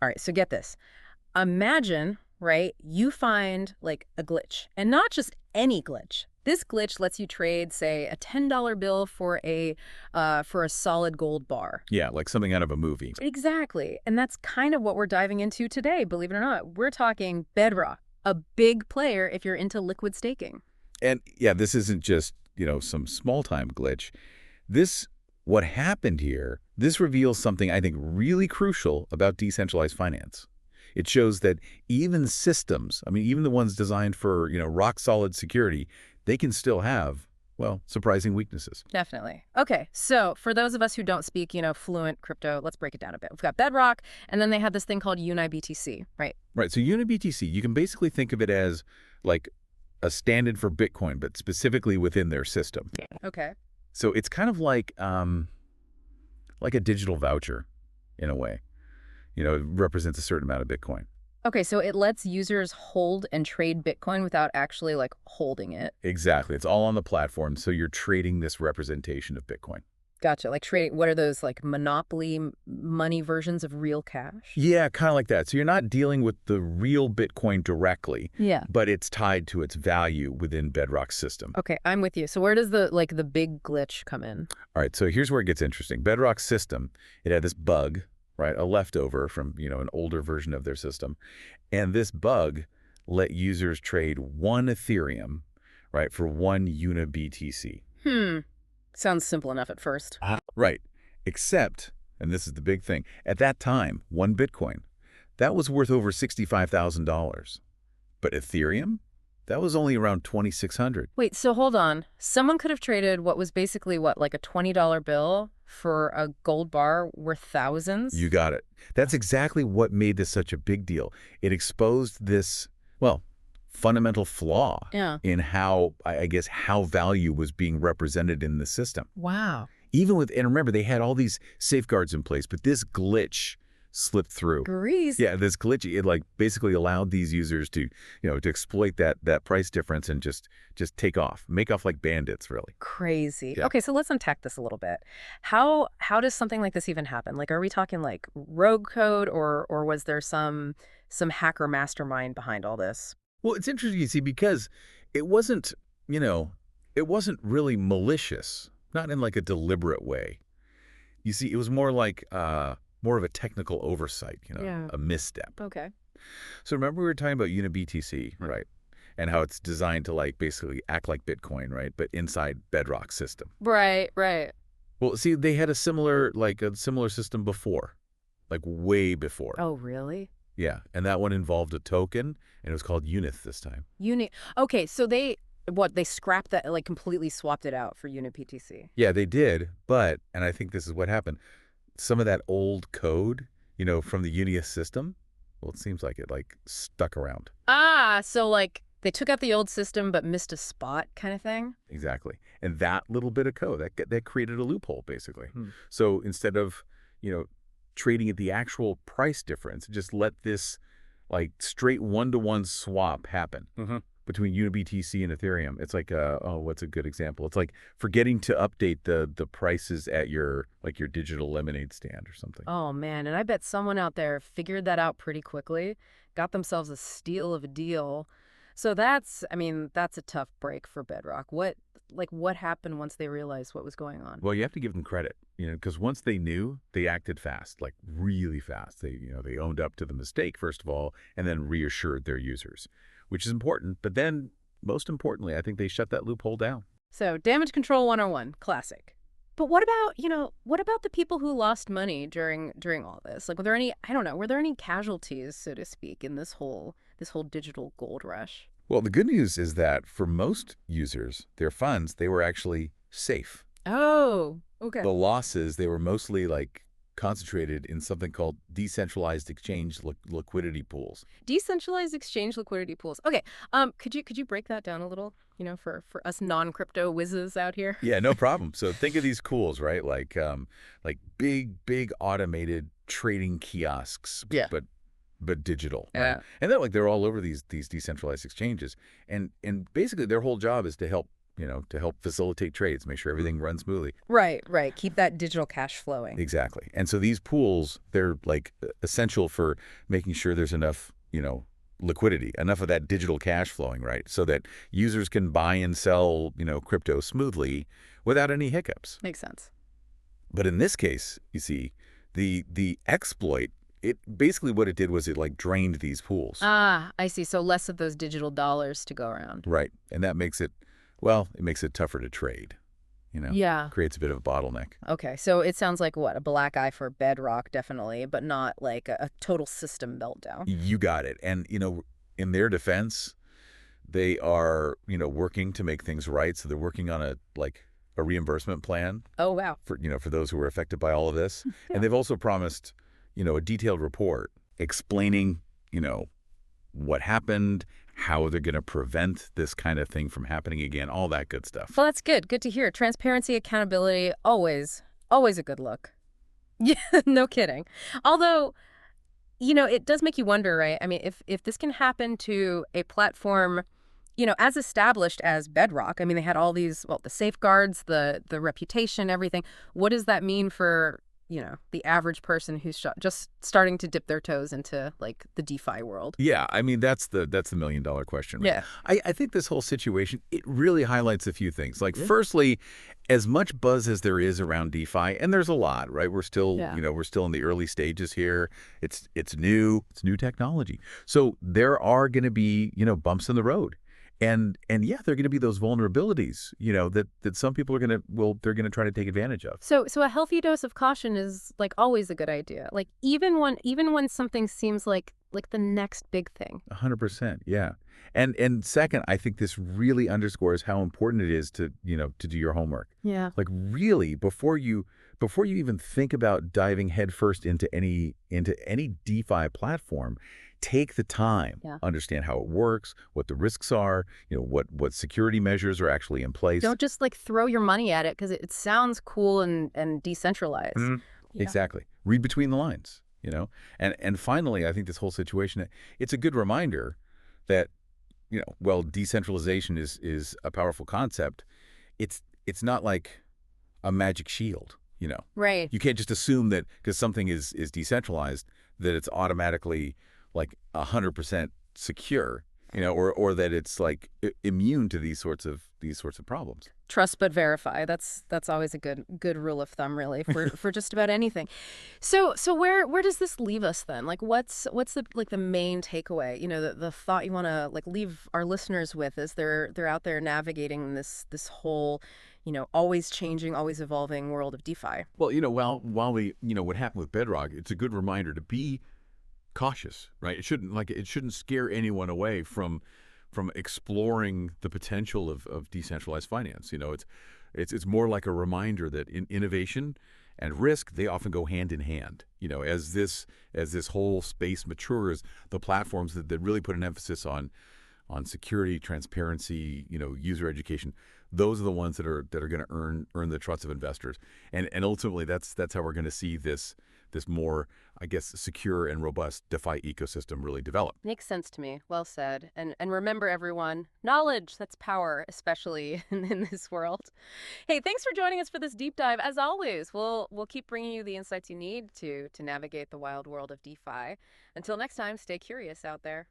All right, so get this. Imagine, right, you find like a glitch, and not just any glitch. This glitch lets you trade, say, a $10 bill for a solid gold bar. Yeah, like something out of a movie. Exactly. And that's kind of what we're diving into today, believe it or not. We're talking Bedrock, a big player if you're into liquid staking. And yeah, this isn't just, some small-time glitch. What happened here, this reveals something I think really crucial about decentralized finance. It shows that even systems, even the ones designed for, rock-solid security, they can still have, well, surprising weaknesses. Definitely. Okay, so for those of us who don't speak, fluent crypto, let's break it down a bit. We've got Bedrock, and then they have this thing called UniBTC, right? Right, so UniBTC, you can basically think of it as like a stand-in for Bitcoin, but specifically within their system. Okay. So it's kind of like a digital voucher in a way. It represents a certain amount of Bitcoin. Okay, so it lets users hold and trade Bitcoin without actually, like, holding it. Exactly. It's all on the platform, so you're trading this representation of Bitcoin. Gotcha. Like trading, what are those, like, monopoly money versions of real cash? Yeah, kind of like that. So you're not dealing with the real Bitcoin directly, Yeah. but it's tied to its value within Bedrock's system. Okay, I'm with you. So where does the big glitch come in? All right, so here's where it gets interesting. Bedrock's system, it had this bug, right, a leftover from, an older version of their system. And this bug let users trade 1 Ethereum, right, for 1 UniBTC. Sounds simple enough at first. Right. Except, and this is the big thing, at that time, 1 Bitcoin, that was worth over $65,000. But Ethereum, that was only around $2,600. Wait, so hold on. Someone could have traded what was basically like a $20 bill for a gold bar worth thousands? You got it. That's exactly what made this such a big deal. It exposed this, well, fundamental flaw in how, I guess, how value was being represented in the system. Wow. And remember, they had all these safeguards in place, but this glitch slipped through. Grease. Yeah, this glitch, it basically allowed these users to, to exploit that price difference and just take off, make off like bandits, really. Crazy. Yeah. Okay, so let's unpack this a little bit. How does something like this even happen? Like, are we talking like rogue code, or was there some hacker mastermind behind all this? Well, it's interesting, you see, because it wasn't, it wasn't really malicious, not in like a deliberate way. You see, it was more like more of a technical oversight, a misstep. Okay. So remember we were talking about UniBTC, right? And how it's designed to like basically act like Bitcoin, right? But inside Bedrock's system. Right. Well, see, they had a similar system before, like way before. Oh, really? Yeah, and that one involved a token, and it was called Unith this time. Okay, so they scrapped that, like completely swapped it out for UniBTC. Yeah, they did, and I think this is what happened. Some of that old code, from the Unith system, well, it seems like it like stuck around. So like they took out the old system but missed a spot kind of thing? Exactly. And that little bit of code, that created a loophole, basically. So instead of, trading at the actual price difference, just let this like straight one-to-one swap happen between UniBTC and Ethereum. It's like, what's a good example? It's like forgetting to update the prices at your digital lemonade stand or something. Oh, man. And I bet someone out there figured that out pretty quickly, got themselves a steal of a deal. So that's a tough break for Bedrock. What happened once they realized what was going on? Well, you have to give them credit, because once they knew, they acted fast, like really fast. They owned up to the mistake, first of all, and then reassured their users, which is important. But then, most importantly, I think they shut that loophole down. So damage control 101, classic. But what about the people who lost money during all this? Like, were there any casualties, so to speak, in this whole digital gold rush? Well, the good news is that for most users, their funds, they were actually safe. Oh, okay. The losses, they were mostly like concentrated in something called decentralized exchange liquidity pools. Decentralized exchange liquidity pools. Okay. Could you break that down a little, for us non-crypto whizzes out here? Yeah, no problem. So think of these pools, right? Like big automated trading kiosks. Yeah. But digital. Right? Yeah. And they're all over these decentralized exchanges. And basically their whole job is to help to help facilitate trades, make sure everything runs smoothly. Right, right. Keep that digital cash flowing. Exactly. And so these pools, they're like essential for making sure there's enough, liquidity, enough of that digital cash flowing, right? So that users can buy and sell, crypto smoothly without any hiccups. Makes sense. But in this case, you see, the exploit, it basically what it did was it like drained these pools. Ah, I see. So less of those digital dollars to go around. Right. And that makes it, well, it makes it tougher to trade. Yeah. Creates a bit of a bottleneck. Okay. So it sounds like what? A black eye for Bedrock, definitely, but not like a total system meltdown. You got it. And, in their defense, they are, working to make things right. So they're working on a reimbursement plan Oh, wow. for those who were affected by all of this. Yeah. And they've also promised, a detailed report explaining, what happened, how they're going to prevent this kind of thing from happening again, all that good stuff. Well, that's good. Good to hear. Transparency, accountability, always, always a good look. Yeah, no kidding. Although, it does make you wonder, right? I mean, if this can happen to a platform, as established as Bedrock, I mean, they had all these, well, the safeguards, the reputation, everything. What does that mean for, the average person who's just starting to dip their toes into like the DeFi world? Yeah, I mean, that's the million-dollar question. Right? Yeah. I think this whole situation, it really highlights a few things. Like, firstly, as much buzz as there is around DeFi, and there's a lot, right? We're still, we're still in the early stages here. It's new technology. So there are going to be, bumps in the road. And yeah, there are going to be those vulnerabilities, that some people they're going to try to take advantage of. So a healthy dose of caution is like always a good idea. Like even when something seems like the next big thing. 100%, yeah. And second, I think this really underscores how important it is to do your homework. Yeah. Like really, before you even think about diving headfirst into any DeFi platform, take the time, understand how it works, what the risks are, what security measures are actually in place. Don't just like throw your money at it because it sounds cool and decentralized. Mm-hmm. Yeah. Exactly. Read between the lines, And finally, I think this whole situation, it's a good reminder that, while decentralization is a powerful concept, it's not like a magic shield, Right. You can't just assume that because something is decentralized that it's automatically like 100% secure, or that it's like immune to these sorts of problems. Trust but verify. That's always a good rule of thumb, really, for just about anything. So where does this leave us then? Like what's the main takeaway? The thought you want to leave our listeners with as they're out there navigating this whole always changing, always evolving world of DeFi. Well, while we what happened with Bedrock, it's a good reminder to be cautious, right? It shouldn't scare anyone away from exploring the potential of decentralized finance. It's more like a reminder that in innovation and risk, they often go hand in hand. As this whole space matures, the platforms that really put an emphasis on security, transparency, user education, those are the ones that are going to earn the trust of investors. And ultimately that's how we're going to see this more, I guess, secure and robust DeFi ecosystem really develop. Makes sense to me. Well said. And remember, everyone, knowledge, that's power, especially in this world. Hey, thanks for joining us for this deep dive. As always, we'll keep bringing you the insights you need to navigate the wild world of DeFi. Until next time, stay curious out there.